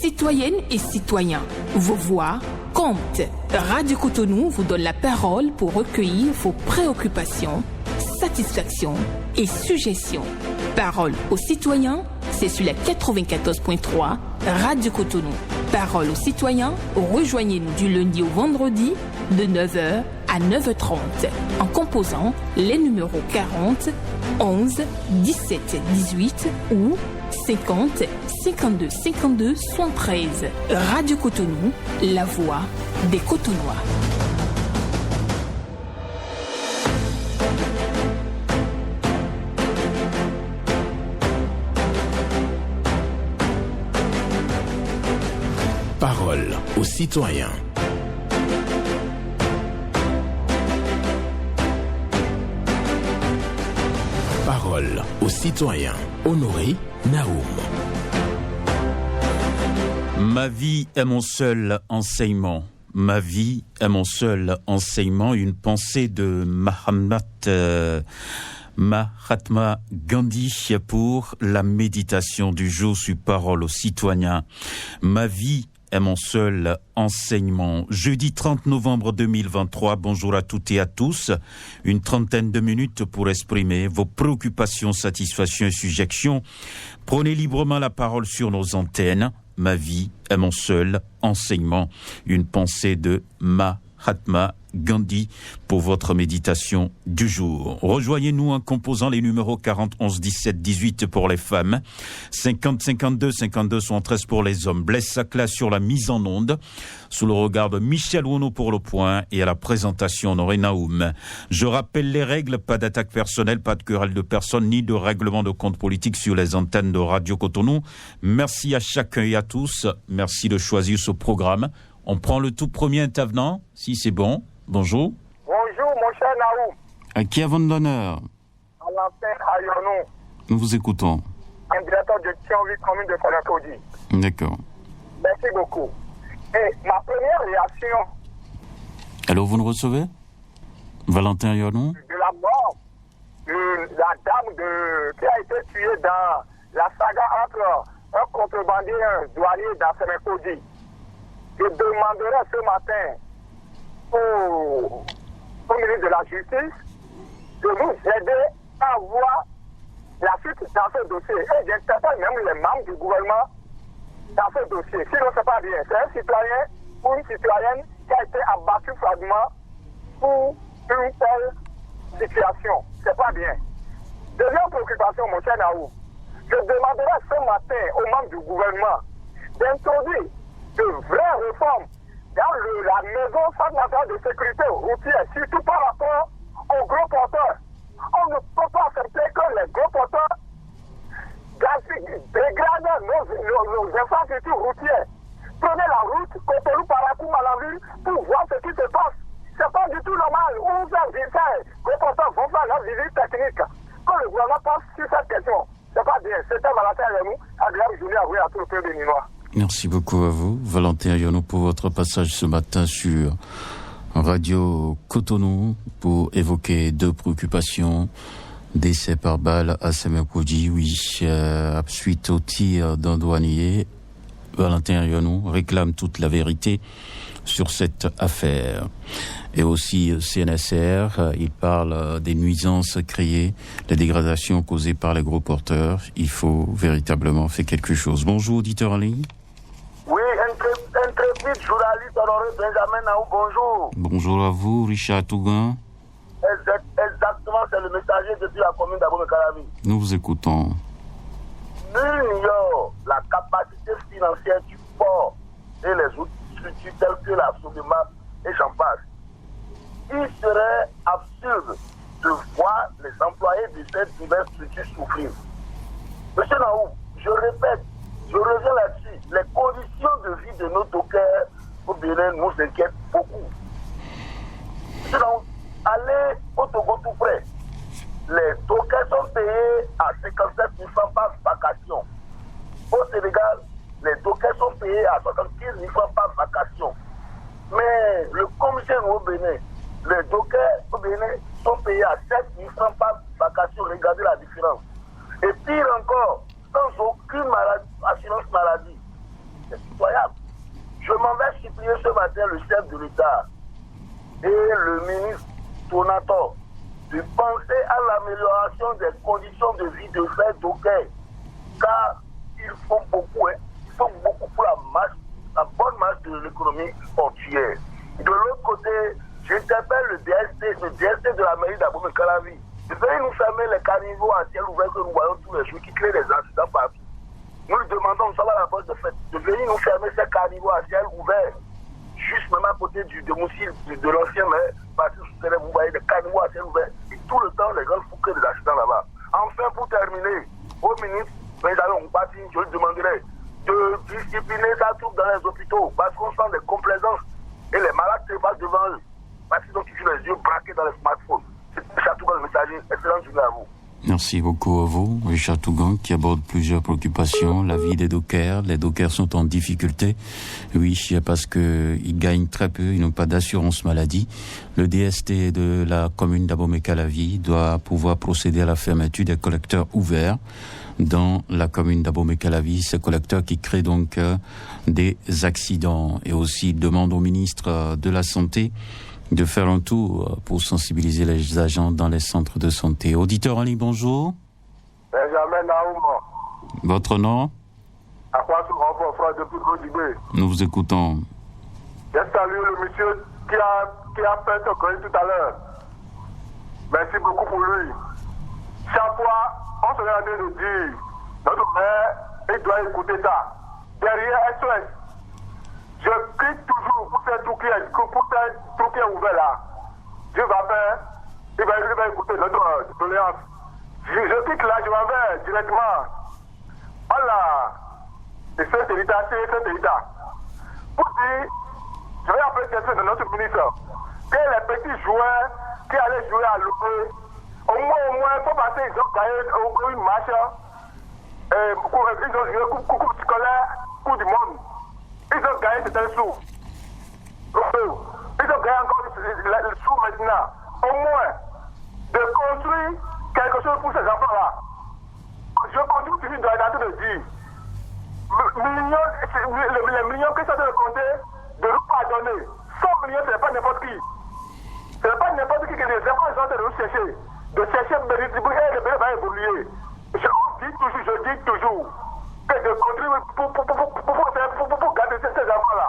Citoyennes et citoyens, vos voix comptent. Radio Cotonou vous donne la parole pour recueillir vos préoccupations, satisfactions et suggestions. Parole aux citoyens, c'est sur la 94.3 Radio Cotonou. Parole aux citoyens, rejoignez-nous du lundi au vendredi de 9h à 9h30 en composant les numéros 40 11 17 18 ou 50 52 52 73. Radio Cotonou, la voix des Cotonois. Parole aux citoyens. Parole aux citoyens. Honoré Naoum. Ma vie est mon seul enseignement. Ma vie est mon seul enseignement. Une pensée de Mahatma Gandhi pour la méditation du jour sur Parole aux citoyens. Ma vie est mon seul enseignement. Jeudi 30 novembre 2023, bonjour à toutes et à tous. Une trentaine de minutes pour exprimer vos préoccupations, satisfactions et suggestions. Prenez librement la parole sur nos antennes. Ma vie est mon seul enseignement. Une pensée de Mahatma Gandhi pour votre méditation du jour. Rejoignez-nous en composant les numéros 40 11 17 18 pour les femmes, 50 52 52 73 pour les hommes. Blaise Sacla sur la mise en onde, sous le regard de Michel Wono pour le point et à la présentation Honoré Naoum. Je rappelle les règles, pas d'attaque personnelle, pas de querelle de personne, ni de règlement de compte politique sur les antennes de Radio Cotonou. Merci à chacun et à tous. Merci de choisir ce programme. On prend le tout premier intervenant, si c'est bon. Bonjour. Bonjour, mon cher Naoum. À qui avons l'honneur? À l'antenne à Yonou. Nous vous écoutons. Un directeur de Thionville, commune de Konakodi. D'accord. Merci beaucoup. Et ma première réaction... Alors, vous nous recevez? Valentin Yonou? De la mort de la dame qui a été tuée dans la saga entre un contrebandier et un douanier dans Sémékodi. Je demanderai ce matin au ministre de la Justice de nous aider à voir la suite dans ce dossier. Et j'interpelle même les membres du gouvernement dans ce dossier. Sinon, c'est pas bien. C'est un citoyen ou une citoyenne qui a été abattu froidement pour une telle situation. C'est pas bien. Deuxième préoccupation, mon cher Naou, je demanderai ce matin aux membres du gouvernement d'introduire de vraies réformes dans la maison centre nationale de sécurité routière, surtout par rapport aux gros porteurs. On ne peut pas accepter que les gros porteurs dégradent nos infrastructures routières. Prenez la route, Cotonou-Parakou-Malanville pour voir ce qui se passe. C'est pas du tout normal. Où les gros porteurs vont faire leur visite technique. Que le gouvernement passe sur cette question. C'est pas bien. C'était Valentin Yonou, agréable journée à vous et à tout le peuple béninois. Merci beaucoup à vous, Valentin Yonou, pour votre passage ce matin sur Radio Cotonou pour évoquer deux préoccupations. Décès par balle à Sémékodi, oui, suite au tir d'un douanier. Valentin Yonou réclame toute la vérité sur cette affaire. Et aussi CNSR, il parle des nuisances créées, les dégradations causées par les gros porteurs. Il faut véritablement faire quelque chose. Bonjour, auditeur en ligne. Oui, intrépide journaliste Honoré Benjamin Naou, bonjour. Bonjour à vous, Richard Tougan. Exactement, c'est le messager depuis la commune d'Abomey-Calavi. Nous vous écoutons. Nul n'ignore la capacité financière du port et les autres structures telles que la Soumima et j'en passe. Il serait absurde de voir les employés de cette diverses structures souffrir. Monsieur Naou, je répète, je reviens là-dessus. Les conditions de vie de nos dockers au Bénin nous inquiètent beaucoup. Monsieur Naou, allez au Togo tout près. Les dockers sont payés à 57 000 francs par vacation. Au Sénégal, les dockers sont payés à 75 000 francs par vacation. Mais le commissaire au Bénin, les dockers au Bénin sont payés à 7 000 francs par vacation. Regardez la différence. Et pire encore, sans aucune assurance maladie. matin le chef de l'État et le ministre Tonator de penser à l'amélioration des conditions de vie de ces dockers, car il faut beaucoup pour la bonne marche de l'économie portuaire. De l'autre côté, j'interpelle le DST de la mairie d'Abomey-Calavi. Veuillez nous fermer les caniveaux à ciel ouvert que nous voyons tous les jours qui créent des accidents partout. Nous lui demandons, nous sommes à la poste de fête, de venir nous fermer ces caniveaux à ciel ouvert. Juste même à côté du domicile de l'ancien maire, parce que vous voyez des caniveaux à ciel ouvert. Et tout le temps, les gens font que des accidents là-bas. Enfin, pour terminer, au ministre Benjamin Mpati, je lui demanderai de discipliner sa troupe dans les hôpitaux, parce qu'on sent des complaisances et les malades se passent devant eux, parce qu'ils ont toujours les yeux braqués dans les smartphones. C'est Chatougan le messager. Excellente journée à vous. Merci beaucoup à vous, Richard Tougan, qui aborde plusieurs préoccupations. La vie des dockers. Les dockers sont en difficulté. Oui, parce que ils gagnent très peu, ils n'ont pas d'assurance maladie. Le DST de la commune d'Abomey-Calavi doit pouvoir procéder à la fermeture des collecteurs ouverts dans la commune d'Abomey-Calavi. Ces collecteurs qui créent donc des accidents. Et aussi demande au ministre de la Santé de faire un tour pour sensibiliser les agents dans les centres de santé. Auditeur en ligne, bonjour. Benjamin Naoum. Votre nom? Akwasu Renfort, depuis Godibé. Nous vous écoutons. Je salue le monsieur qui a fait ce chronique tout à l'heure. Merci beaucoup pour lui. Chaque fois, on se regarde de dire, notre maire, il doit écouter ça. Derrière SOS, je crie toujours pour ces trucs qui est ouvert là. Dieu va faire, il va écouter notre doléance. Je clique là, je m'en vais directement. Voilà. Et c'est l'État. Pour dire, je vais appeler quelqu'un de notre ministre, que les petits joueurs qui allaient jouer à l'Oué, au moins, il faut passer, ils ont gagné une marche, ils ont joué coupe scolaire, coupe du monde. Ils ont gagné certains sous. Ils ont gagné encore le sous maintenant. Au moins, de construire quelque chose pour ces enfants-là. Je continue toujours d'arrêter de dire. Les millions que ça doit compter, de nous pardonner. 100 millions, ce n'est pas n'importe qui. Ce n'est pas n'importe qui que les enfants sont en train de nous chercher. De chercher, de distribuer et le pays va évoluer. Je dis toujours que de contribuer pour garder ces enfants-là.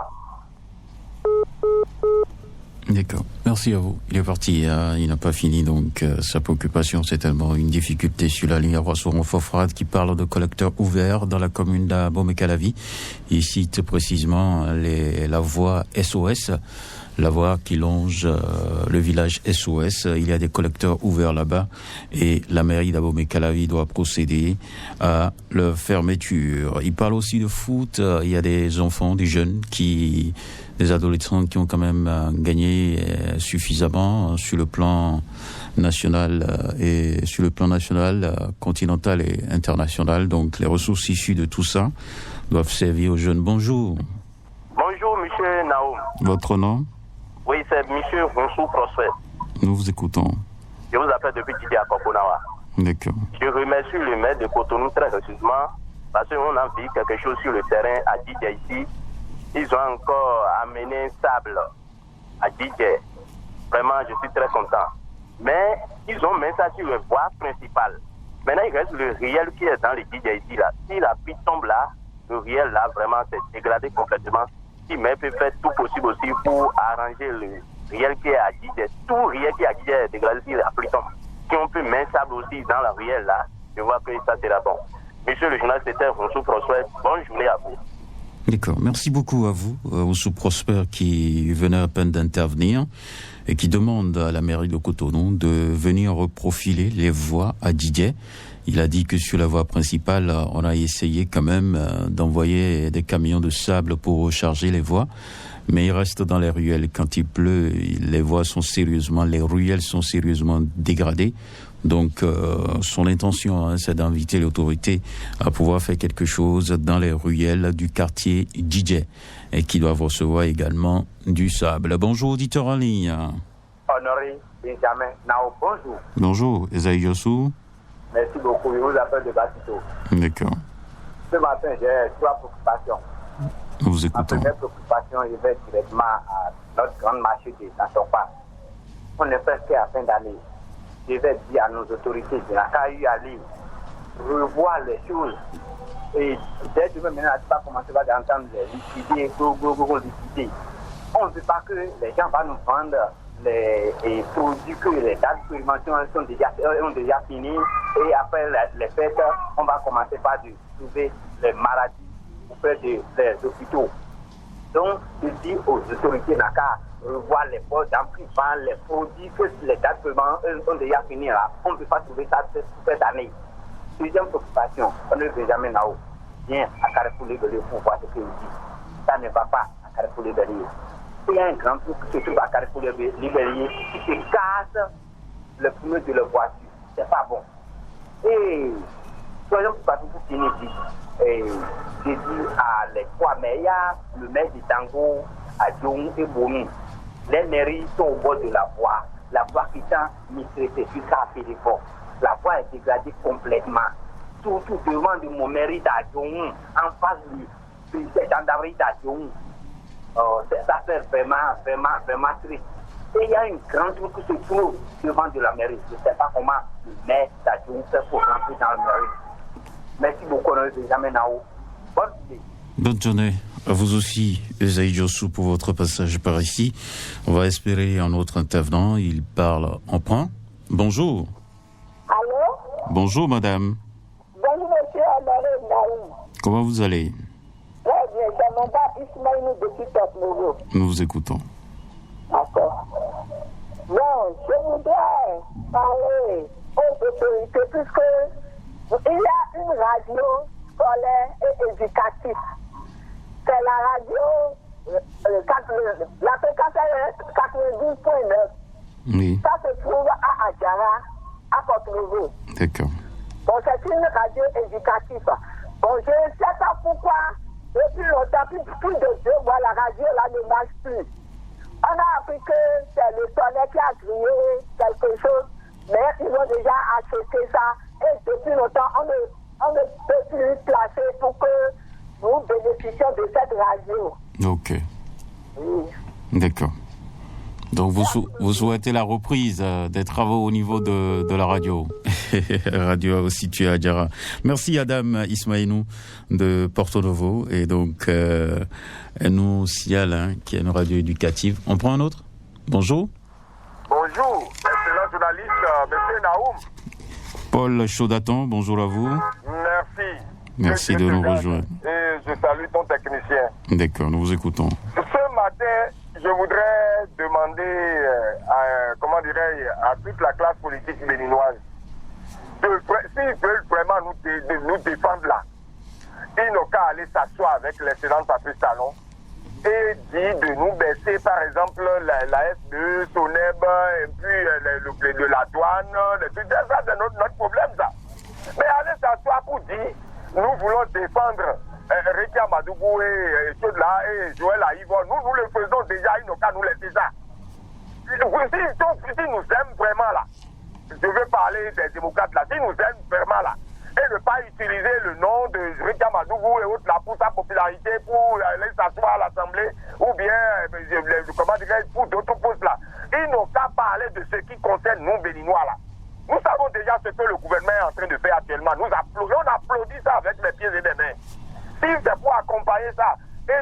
D'accord. Merci à vous. Il est parti. Il n'a pas fini. Donc, sa préoccupation, c'est tellement une difficulté sur la ligne Roisseau-Renfort-Frade qui parle de collecteurs ouverts dans la commune d'Abomey-Calavi. Il cite précisément la voie SOS, la voie qui longe le village SOS. Il y a des collecteurs ouverts là-bas et la mairie d'Abomey-Calavi doit procéder à leur fermeture. Il parle aussi de foot. Il y a des enfants, des jeunes des adolescents qui ont quand même gagné suffisamment sur le plan national et sur le plan national, continental et international. Donc les ressources issues de tout ça doivent servir aux jeunes. Bonjour. Bonjour, monsieur Naoum. Votre nom? Oui, c'est monsieur Ronsou Prosper. Nous vous écoutons. Je vous appelle depuis Didi à Kokonawa. D'accord. Je remercie le maire de Cotonou très récemment parce qu'on a vu quelque chose sur le terrain à Didi ici. Ils ont encore amené sable à Didi. Vraiment, je suis très content. Mais ils ont mis ça sur le voie principale. Maintenant, il reste le riel qui est dans les Didi ici là. Si la pluie tombe là, le riel là, vraiment, c'est dégradé complètement. Si mais peut faire tout possible aussi pour arranger le riel qui est à Didi. Tout riel qui est à Didi est dégradé si la pluie tombe. Si on peut mettre sable aussi dans la riel là, je vois que ça sera bon. Monsieur le journaliste, c'était Ronsou Prosper. Bonne journée à vous. D'accord. Merci beaucoup à vous, Ronsou Prosper, qui venait à peine d'intervenir et qui demande à la mairie de Cotonou de venir reprofiler les voies à Didier. Il a dit que sur la voie principale, on a essayé quand même d'envoyer des camions de sable pour recharger les voies, mais il reste dans les ruelles. Quand il pleut, les ruelles sont sérieusement dégradées. Donc, son intention, c'est d'inviter l'autorité à pouvoir faire quelque chose dans les ruelles du quartier DJ et qui doivent recevoir également du sable. Bonjour, auditeur en ligne. Honoré Benjamin Nao, bonjour. Bonjour, Esaïe Yossou. Merci beaucoup, je vous appelle de Batito. D'accord. Ce matin, j'ai 3 préoccupations. Nous vous Ma écoutons. première préoccupation, je vais directement à notre grande marché de Nassaupa. On est presque à fin d'année. Je vais dire à nos autorités de la CAU aller revoir les choses. Et dès demain, maintenant, tu vas commencer à entendre les liquider, gros liquider. On ne veut pas que les gens vont nous vendre les produits que les dates de périmentation ont déjà fini. Et après les fêtes, on va commencer par trouver les maladies auprès des hôpitaux. Donc, je dis aux autorités NACA, revoir les postes en privant les produits que les dates de paiement ont déjà fini là. On ne peut pas trouver ça cette année. Deuxième préoccupation, on ne veut jamais là-haut. Viens à Carrefour Libéré pour voir ce qu'il dit. Ça ne va pas à Carrefour Libéré. Il y a un grand truc qui se trouve à Carrefour Libéré qui se casse le pneu de la voiture. C'est pas bon. Et soyons pas tout finir. Et j'ai dit à les trois maires, le maire de Tango, à Djong et Bomi, les mairies sont au bord de la voie. La voie qui tend mitraitée jusqu'à Pédéfort. La voie est dégradée complètement. Tout devant de mon mairie d'Adjong, en face de cette gendarmerie d'Adjong. Ça fait vraiment triste. Et il y a une grande route qui se trouve devant de la mairie. Je ne sais pas comment le maire d'Adjong fait pour rentrer dans la mairie. Merci beaucoup, Benjamin Nao. Bonne idée. Bonne journée à vous aussi, Esaïe Diossou, pour votre passage par ici. On va espérer un autre intervenant. Il parle en point. Bonjour. Allô? Bonjour, madame. Bonjour, monsieur Honoré Naou. Comment vous allez? Très bien, c'est mon père Ismaïl depuis Top-Nouveau. Nous vous écoutons. D'accord. Bon, je voudrais parler aux autorités puisque il y a une radio scolaire et éducative. C'est la radio, la fréquence est 92.9. Oui, Ça se trouve à Adjara, à Port-Nouveau. d'accord. Bon, c'est une radio éducative. Bon, je ne sais pas pourquoi, depuis longtemps, plus de 2 mois, la radio là ne marche plus. On a appris que c'est le soleil qui a crié quelque chose, mais ils ont déjà acheté ça. Et depuis longtemps, on ne peut plus placer pour que nous bénéficions de cette radio. Ok, Oui. d'accord. Donc vous souhaitez la reprise des travaux au niveau de la radio. Radio située à Adjara. Merci Adam Ismaïnou de Porto Novo. Et donc, nous, Sial, qui est une radio éducative. On prend un autre? Bonjour. Bonjour, excellent journaliste, monsieur Naoum. Paul Chaudaton, bonjour à vous. Merci. Merci de nous rejoindre. Et je salue ton technicien. D'accord, nous vous écoutons. Ce matin, je voudrais demander à toute la classe politique béninoise s'ils veulent vraiment nous défendre là, ils n'ont qu'à aller s'asseoir avec l'excellent Patrice Talon et dire de nous baisser par exemple la F2, Soneb, et puis de la douane, ça c'est notre problème ça. Mais allez s'asseoir pour dire nous voulons défendre Rekia Madougou et Chodla et Joël Aïvo. Nous le faisons déjà, ils n'ont qu'à nous laisser ça. Si nous aiment vraiment là, je veux parler des démocrates là, si nous aiment vraiment là, et ne pas utiliser le nom de Rekia Madougou et autres là pour sa popularité, pour aller s'asseoir à l'Assemblée, ou bien, pour d'autres postes là. Ils n'ont qu'à parler de ce qui concerne nous Béninois là. Nous savons déjà ce que le gouvernement est en train de faire actuellement. On applaudit ça avec les pieds et les mains. Si c'est pour accompagner ça et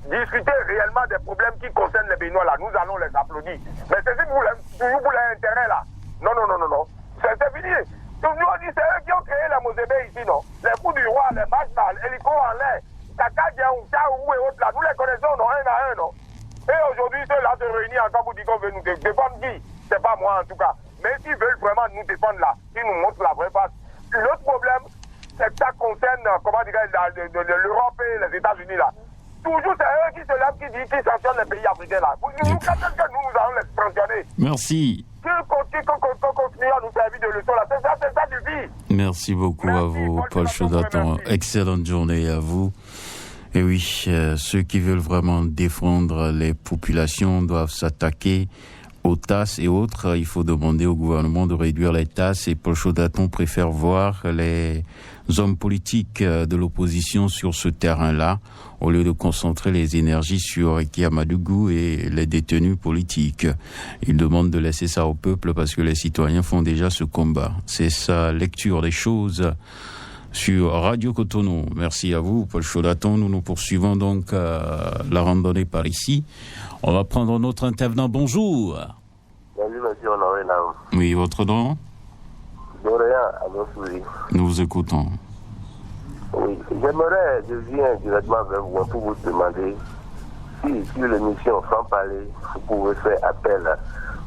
discuter réellement des problèmes qui concernent les Béninois là, nous allons les applaudir. Mais c'est si vous voulez intérêt là. Non. C'est fini. Nous on dit c'est eux qui ont créé la Mosébé ici, non? Les coups du roi, les marches, hélicos en l'air, Kaka, Diaou et autres là, nous les connaissons, non, un à un, non? Et aujourd'hui, ceux-là se réunissent encore pour dire qu'on veut nous défendre qui? C'est pas moi en tout cas. Mais s'ils veulent vraiment nous défendre là, ils nous montrent la vraie face. L'autre problème, c'est que ça concerne, l'Europe et les États-Unis là. Toujours c'est eux qui se lèvent, qui sanctionnent les pays africains là. Quand est-ce que nous allons les sanctionner? Merci. Continue à nous servir de leçon là. C'est ça du vie. Merci beaucoup à vous, Paul Chaudaton. Excellente journée à vous. Et oui, ceux qui veulent vraiment défendre les populations doivent s'attaquer aux tasses et autres. Il faut demander au gouvernement de réduire les tasses et Paul Chaudaton préfère voir les hommes politiques de l'opposition sur ce terrain-là, au lieu de concentrer les énergies sur Ouédraogo et les détenus politiques. Ils demandent de laisser ça au peuple parce que les citoyens font déjà ce combat. C'est sa lecture des choses sur Radio Cotonou. Merci à vous, Paul Chaudaton. Nous poursuivons donc la randonnée par ici. On va prendre notre intervenant. Bonjour. Bonjour, monsieur Honoré Naou. Oui, votre nom? Doréa, à Mossouri. Nous vous écoutons. Oui, je viens directement vers vous pour vous demander si sur l'émission Franc-Parler, vous pouvez faire appel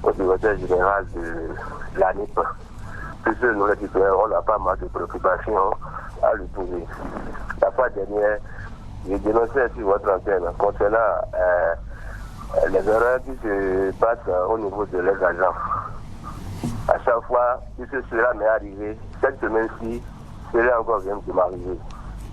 au directeur général de l'ANIP. Puisque nous, les citoyens, on n'a pas mal de préoccupations à lui poser. La fois dernière, j'ai dénoncé sur votre antenne concernant les erreurs qui se passent au niveau de leurs agents. À chaque fois, puisque cela m'est arrivé, cette semaine-ci, cela encore vient de m'arriver.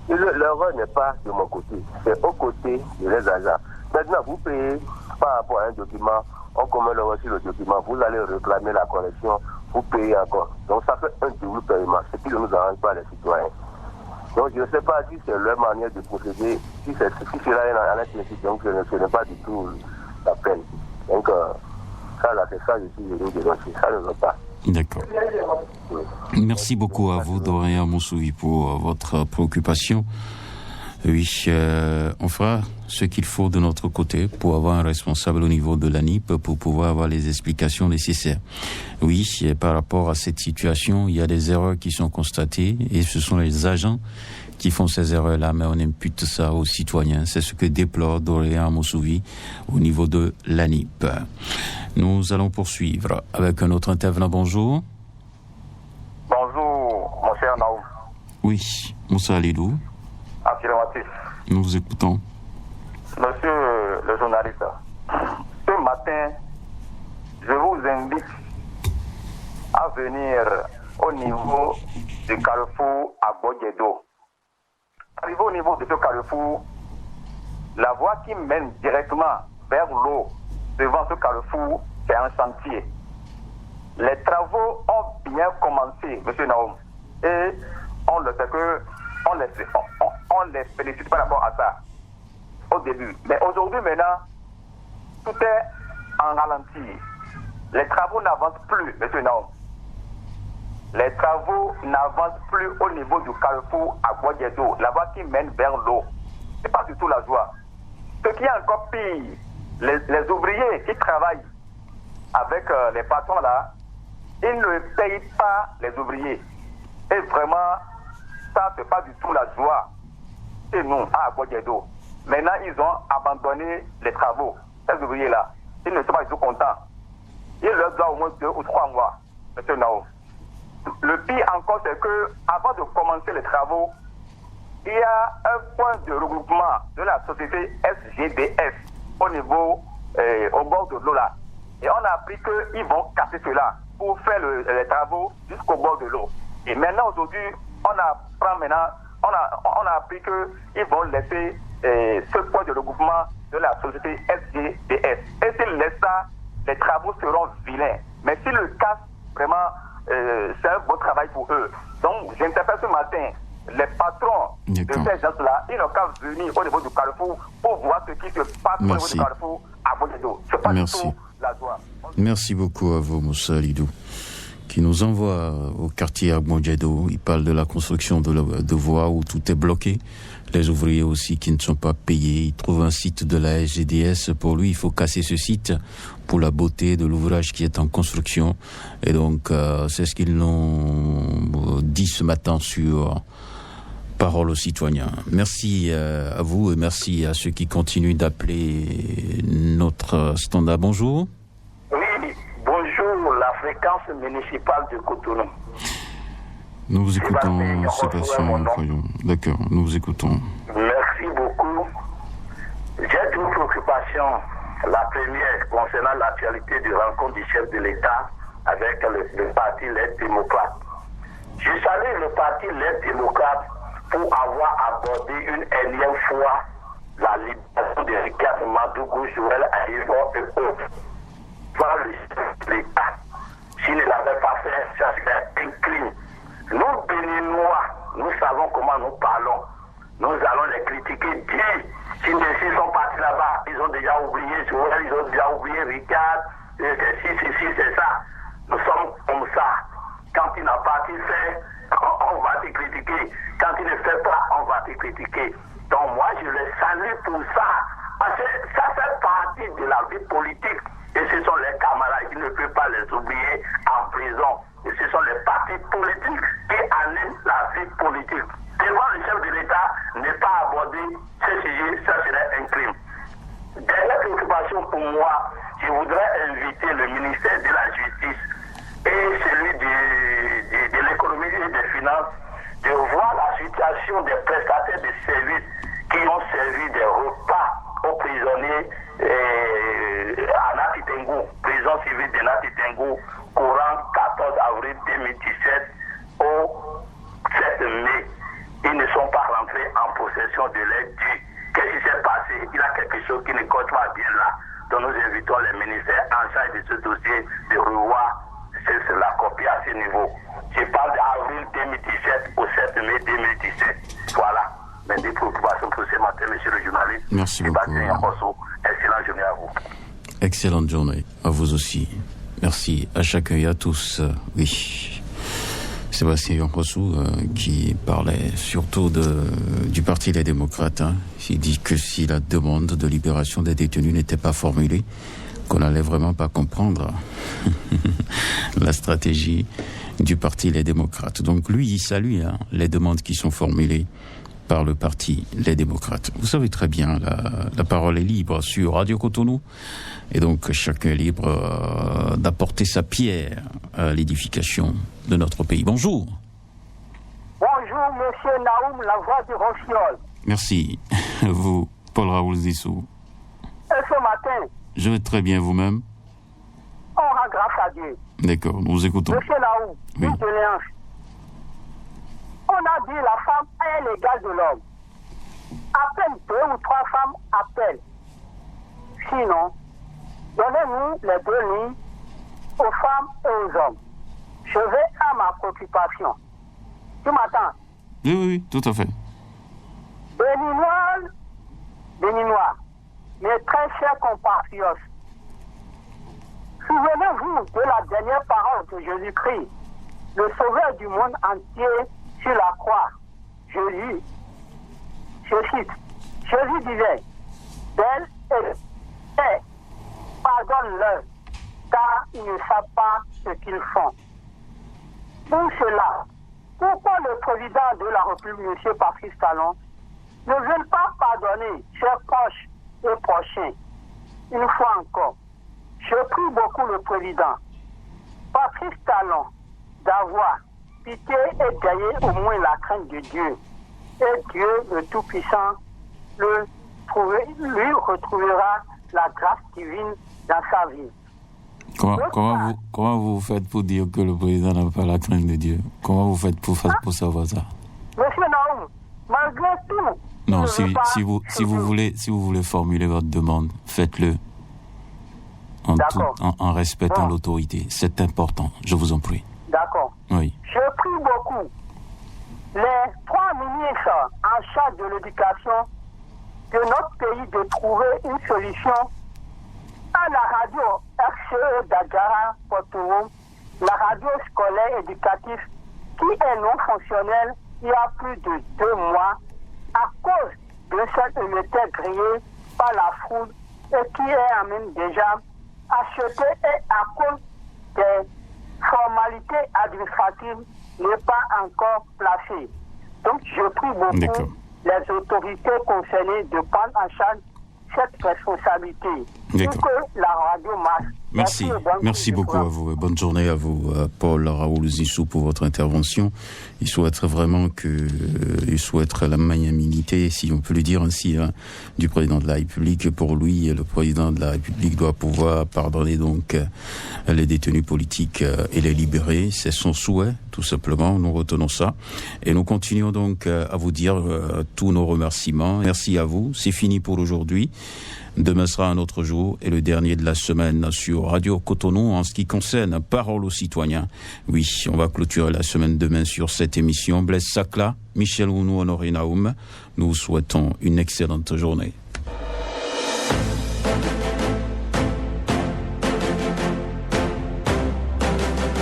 L'erreur n'est pas de mon côté, c'est aux côtés de les agents. Maintenant, vous payez par rapport à un document, on commet l'erreur sur le document, vous allez réclamer la correction, vous payez encore. Donc ça fait un double paiement, ce qui ne nous arrange pas les citoyens. Donc je ne sais pas si c'est leur manière de procéder, si cela est dans l'institution, donc ce n'est pas du tout la peine. Donc ça, là, c'est ça, je suis venu dénoncer, ça ne va pas. D'accord. Merci beaucoup à vous, Doréa Moussouvi, pour votre préoccupation. Oui, on fera ce qu'il faut de notre côté pour avoir un responsable au niveau de l'ANIP pour pouvoir avoir les explications nécessaires. Oui, par rapport à cette situation, il y a des erreurs qui sont constatées et ce sont les agents qui font ces erreurs-là, mais on impute ça aux citoyens. C'est ce que déplore Doréa Moussouvi au niveau de l'ANIP. Nous allons poursuivre avec un autre intervenant. Bonjour. Bonjour, mon cher Naoum. Oui, Moussa Alidou. Affirmatif. Nous vous écoutons. Monsieur le journaliste, ce matin, je vous invite à venir au niveau du carrefour à Bodjedo. Arrivé au niveau de ce carrefour, la voie qui mène directement vers l'eau devant ce carrefour, c'est un chantier. Les travaux ont bien commencé, monsieur Naoum, et on le sait que on les félicite par rapport à ça au début. Mais aujourd'hui, maintenant, tout est en ralenti. Les travaux n'avancent plus, monsieur Naoum. Les travaux n'avancent plus au niveau du carrefour à Bodjedo, la voie qui mène vers l'eau. C'est pas du tout la joie. Ce qui est encore pire, les ouvriers qui travaillent avec les patrons là, ils ne payent pas les ouvriers. Et vraiment, ça c'est pas du tout la joie. Et nous, à Bodjedo. Maintenant, ils ont abandonné les travaux. Ces ouvriers là, ils ne sont pas du tout contents. Il leur doit au moins 2 ou 3 mois, monsieur Nao. Le pire encore, c'est que avant de commencer les travaux, il y a un point de regroupement de la société SGDS au niveau, au bord de l'eau là. Et on a appris qu'ils vont casser cela pour faire les travaux jusqu'au bord de l'eau. Et maintenant, aujourd'hui, on a appris qu'ils vont laisser ce point de regroupement de la société SGDS. Et s'ils laissent ça, les travaux seront vilains. Mais s'ils le cassent, vraiment, c'est un beau travail pour eux. Donc, j'interpelle ce matin les patrons de ces gens-là, ils n'ont qu'à venir au niveau du carrefour pour voir ce qui se passe au niveau du carrefour à Bodjedo. C'est pas du tout la joie. Merci beaucoup à vous, Moussa Alidou, qui nous envoie au quartier à Bodjedo. Il parle de la construction de voies où tout est bloqué. Les ouvriers aussi qui ne sont pas payés. Il trouve un site de la SGDS. Pour lui, il faut casser ce site pour la beauté de l'ouvrage qui est en construction. Et donc, c'est ce qu'ils nous dit ce matin sur Parole aux citoyens. Merci à vous et merci à ceux qui continuent d'appeler notre standard. Bonjour. Oui, bonjour, la fréquence municipale de Cotonou. Nous vous écoutons, Sébastien. D'accord, nous vous écoutons. Merci beaucoup. J'ai deux préoccupations. La première concernant l'actualité de rencontre du chef de l'État avec le parti Les Démocrates. Je salue le parti Les Démocrates pour avoir abordé une énième fois la libération de Ricard Madougou, Joël Aïvo et autres par le chef de l'État. S'il ne l'avait pas fait, ça serait un crime. Nous, Béninois, nous savons comment nous parlons. Nous allons les critiquer, dire, s'ils sont partis là-bas, ils ont déjà oublié Joël, ils ont déjà oublié Ricard, c'est ça. Nous sommes comme ça. Quand il n'a pas fait, on va te critiquer. Quand il ne fait pas, on va te critiquer. Donc moi, je les salue pour ça. Parce que ça fait partie de la vie politique. Et ce sont les camarades, il ne peut pas les oublier en prison. Et ce sont les partis politiques qui animent la vie politique. Devant le chef de l'État, ne pas aborder ce sujet, ça serait un crime. Dernière préoccupation pour moi, je voudrais inviter le ministère de la Justice et celui de l'économie et des finances de voir la situation des prestataires de services qui ont servi des repas aux prisonniers à Nati-Tengou, prison civile de Nati-Tengou, courant 14 avril 2017 au 7 mai. Ils ne sont pas rentrés en possession de l'aide due. Qu'est-ce qui s'est passé? Il y a quelque chose qui ne coche pas bien là. Donc nous invitons les ministères en charge de ce dossier de revoir la copie à ce niveau. Je parle d'avril 2017 au 7 mai 2017. Voilà. Mes deux préoccupations pour ce matin, monsieur le journaliste. Merci beaucoup. Excellente journée à vous. Excellente journée à vous aussi. Merci à chacun et à tous. Oui. Sébastien Yankossou qui parlait surtout du Parti des démocrates. Il dit que si la demande de libération des détenus n'était pas formulée, qu'on n'allait vraiment pas comprendre la stratégie du Parti les démocrates. Donc lui, il salue les demandes qui sont formulées par le Parti les démocrates. Vous savez très bien, la parole est libre sur Radio Cotonou, et donc chacun est libre d'apporter sa pierre à l'édification de notre pays. Bonjour. Bonjour, monsieur Naoum, la voix du Rossignol. Merci. Vous, Paul Raoul Zissou. Et ce matin, je vais très bien, vous-même. On rend grâce à Dieu. D'accord, nous vous écoutons. Monsieur Naoum, oui. Une doléance. On a dit la femme est l'égale de l'homme. À peine 2 ou 3 femmes appellent. Sinon, donnez-nous les 2 lignes aux femmes et aux hommes. Je vais à ma préoccupation. Tu m'entends? Oui, tout à fait. Béninois, mes très chers compatriotes, souvenez-vous de la dernière parole de Jésus-Christ, le sauveur du monde entier sur la croix. Je cite, Jésus disait, belle et pardonne-leur, car ils ne savent pas ce qu'ils font. Pour cela, pourquoi le président de la République, M. Patrice Talon, ne veut pas pardonner chers proches et prochains? Une fois encore, je prie beaucoup le président Patrice Talon d'avoir pitié et gagner au moins la crainte de Dieu. Et Dieu, le Tout-Puissant, lui retrouvera la grâce divine dans sa vie. Comment vous faites pour dire que le président n'a pas la crainte de Dieu? Comment vous faites pour savoir ça? Monsieur Naoum, malgré tout... Non, si vous voulez formuler votre demande, faites-le en respectant l'autorité. C'est important, je vous en prie. D'accord. Oui. Je prie beaucoup les 3 ministres en charge de l'éducation de notre pays de trouver une solution à la radio RCE d'Adjara Porto, la radio scolaire éducative qui est non fonctionnelle il y a plus de 2 mois à cause de cet émetteur grillé par la foule et qui est même déjà acheté et à cause des formalités administratives n'est pas encore placée. Donc je prie beaucoup les autorités concernées de prendre en charge cette responsabilité pour que la radio marche. Merci beaucoup à vous. Bonne journée à vous, Paul Raoul Zissou, pour votre intervention. Il souhaite vraiment la magnanimité, si on peut le dire ainsi, du président de la République. Pour lui, le président de la République doit pouvoir pardonner donc les détenus politiques et les libérer. C'est son souhait, tout simplement. Nous retenons ça. Et nous continuons donc à vous dire tous nos remerciements. Merci à vous. C'est fini pour aujourd'hui. Demain sera un autre jour et le dernier de la semaine sur Radio Cotonou en ce qui concerne Parole aux citoyens. Oui, on va clôturer la semaine demain sur cette émission. Blaise Sakla, Michel Ounou, Honoré Naoum, nous vous souhaitons une excellente journée.